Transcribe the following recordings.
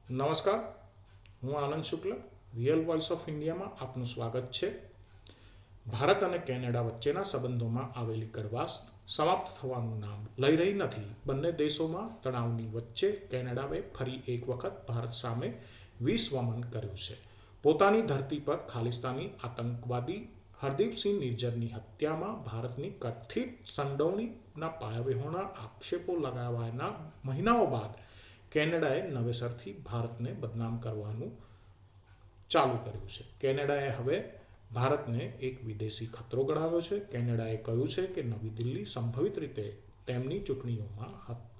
નમસ્કાર, હું આનંદ શુક્લ. Real voice of ઇન્ડિયામાં આપનું સ્વાગત છે. ભારત અને કેનેડા વચ્ચેના સંબંધોમાં આવેલી કડવાશ સમાપ્ત થવાનું નામ લઈ રહી નથી. બંને દેશોમાં તણાવની વચ્ચે કેનેડાએ ફરી એક વખત ભારત સામે વિષવમન કર્યું છે. પોતાની ધરતી પર ખાલિસ્તાની આતંકવાદી હરદીપસિંહ નિજ્જરની હત્યામાં ભારતની કથિત સંડોવણીના પાયાવિહોણા આક્ષેપો લગાવવાના મહિનાઓ બાદ કેનેડાએ નવેસરથી ભારતને બદનામ કરવાનું ચાલુ કર્યું છે. કેનેડાએ હવે ભારતને એક વિદેશી ખતરો ગણાવ્યો છે. કેનેડાએ કહ્યું છે કે નવી દિલ્હી સંભવિત રીતે તેમની ચૂંટણીઓમાં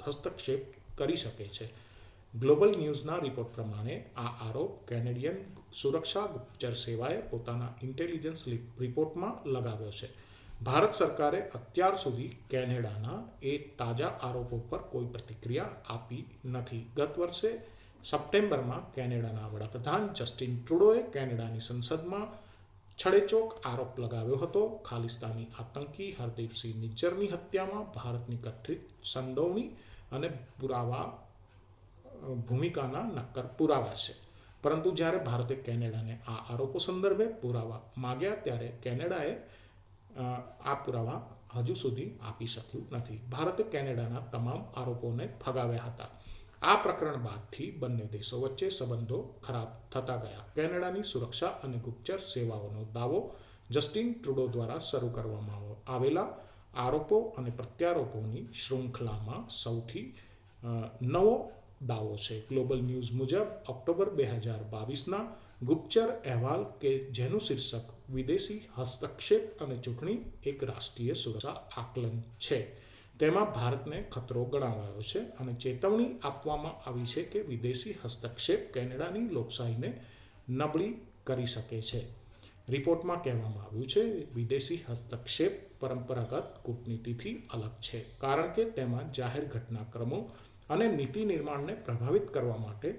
હસ્તક્ષેપ કરી શકે છે. ગ્લોબલ ન્યૂઝના રિપોર્ટ પ્રમાણે આ આરોપ કેનેડિયન સુરક્ષા ગુપ્તચર સેવાએ પોતાના ઇન્ટેલિજન્સ રિપોર્ટમાં લગાવ્યો છે. ભારત સરકારે અત્યાર સુધી કેનેડાના એ તાજા આરોપો પર કોઈ પ્રતિક્રિયા આપી નથી. ગત વર્ષે સપ્ટેમ્બરમાં કેનેડાના વડાપ્રધાન જસ્ટિન ટ્રુડોએ કેનેડાની સંસદમાં છડેચોક આરોપ લગાવ્યો હતો. ખાલિસ્તાની આતંકી હરદીપસિંહ નિજ્જરની હત્યામાં ભારતની કથિત સંડોવણી અને ભૂમિકાના નક્કર પુરાવા છે. પરંતુ જ્યારે ભારતે કેનેડાને આ આરોપો સંદર્ભે પુરાવા માગ્યા ત્યારે કેનેડાએ આ પુરાવા હજુ સુધી આપી શક્યું નથી. ભારતે કેનેડાના તમામ આરોપોને ફગાવ્યા હતા. આ પ્રકરણ બાદથી બંને દેશો વચ્ચે સંબંધો ખરાબ થતા ગયા. કેનેડાની સુરક્ષા અને ગુપ્તચર સેવાઓનો દાવો જસ્ટિન ટ્રુડો દ્વારા શરૂ કરવામાં આવેલા આરોપો અને પ્રત્યારોપોની શૃંખલામાં સૌથી નવો દાવો છે. ગ્લોબલ ન્યૂઝ મુજબ ઓક્ટોબર 2022ના ગુપ્તચર અહેવાલ કે જેનું શીર્ષક વિદેશી હસ્તક્ષેપ અને ચૂંટણી એક રાષ્ટ્રીય સુરક્ષા આકલન છે, તેમાં ભારતને ખતરો ગણાવાયો છે અને ચેતવણી આપવામાં આવી છે કે વિદેશી હસ્તક્ષેપ કેનેડાની લોકશાહીને નબળી કરી શકે છે. રિપોર્ટમાં કહેવામાં આવ્યું છે વિદેશી હસ્તક્ષેપ પરંપરાગત કૂટનીતિથી અલગ છે કારણ કે તેમાં જાહેર ઘટનાક્રમો અને નીતિ નિર્માણને પ્રભાવિત કરવા માટે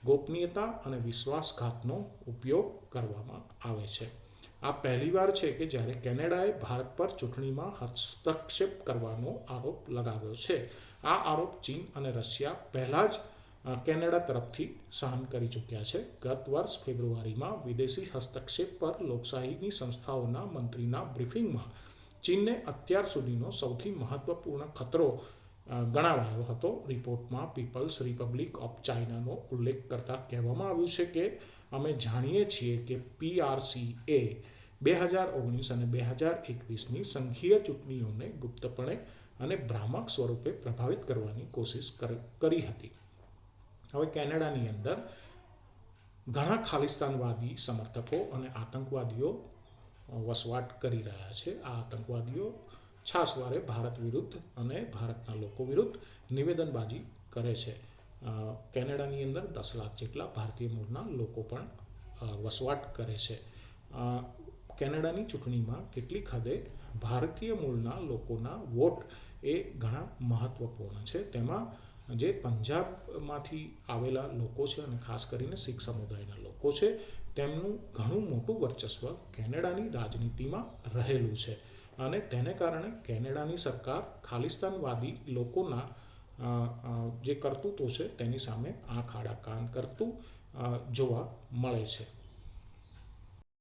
ગોપનીયતા અને વિશ્વાસઘાતનો ઉપયોગ કરવામાં આવે છે. આ પહેલીવાર છે કે જ્યારે કેનેડાએ ભારત પર ચૂંટણીમાં હસ્તક્ષેપ કરવાનો આરોપ લગાવ્યો છે. આ આરોપ ચીન અને રશિયા પહેલાં જ કેનેડા તરફથી સહન કરી ચૂક્યા છે. ગત વર્ષ ફેબ્રુઆરીમાં વિદેશી હસ્તક્ષેપ પર લોકશાહીની સંસ્થાઓના મંત્રીના બ્રીફિંગમાં ચીનને અત્યાર સુધીનો સૌથી મહત્વપૂર્ણ ખતરો ગણાવાયો હતો. રિપોર્ટમાં પીપલ્સ રિપબ્લિક ઓફ ચાઇનાનો ઉલ્લેખ કરતા કહેવામાં આવ્યું છે કે અમે જાણીએ છીએ કે PRCએ 2019 અને 2021ની સંઘીય ચૂંટણીઓને ગુપ્તપણે અને ભ્રામક સ્વરૂપે પ્રભાવિત કરવાની કોશિશ કરી હતી. હવે કેનેડાની અંદર ઘણા ખાલિસ્તાનવાદી સમર્થકો અને આતંકવાદીઓ વસવાટ કરી રહ્યા છે. આ આતંકવાદીઓ છાસવારે ભારત વિરુદ્ધ અને ભારતના લોકો વિરુદ્ધ નિવેદનબાજી કરે છે. કેનેડાની અંદર 10 લાખ જેટલા ભારતીય મૂળના લોકો પણ વસવાટ કરે છે. કેનેડાની ચૂંટણીમાં કેટલીક હદે ભારતીય મૂળના લોકોના વોટ એ ઘણા મહત્વપૂર્ણ છે. તેમાં જે પંજાબમાંથી આવેલા લોકો છે અને ખાસ કરીને શીખ સમુદાયના લોકો છે તેમનું ઘણું મોટું વર્ચસ્વ કેનેડાની રાજનીતિમાં રહેલું છે અને તેને કારણે કેનેડાની સરકાર ખાલિસ્તાનવાદી લોકોના જે કરતૂતો છે તેની સામે આંખ આડા કાન કરતું જોવા મળે છે.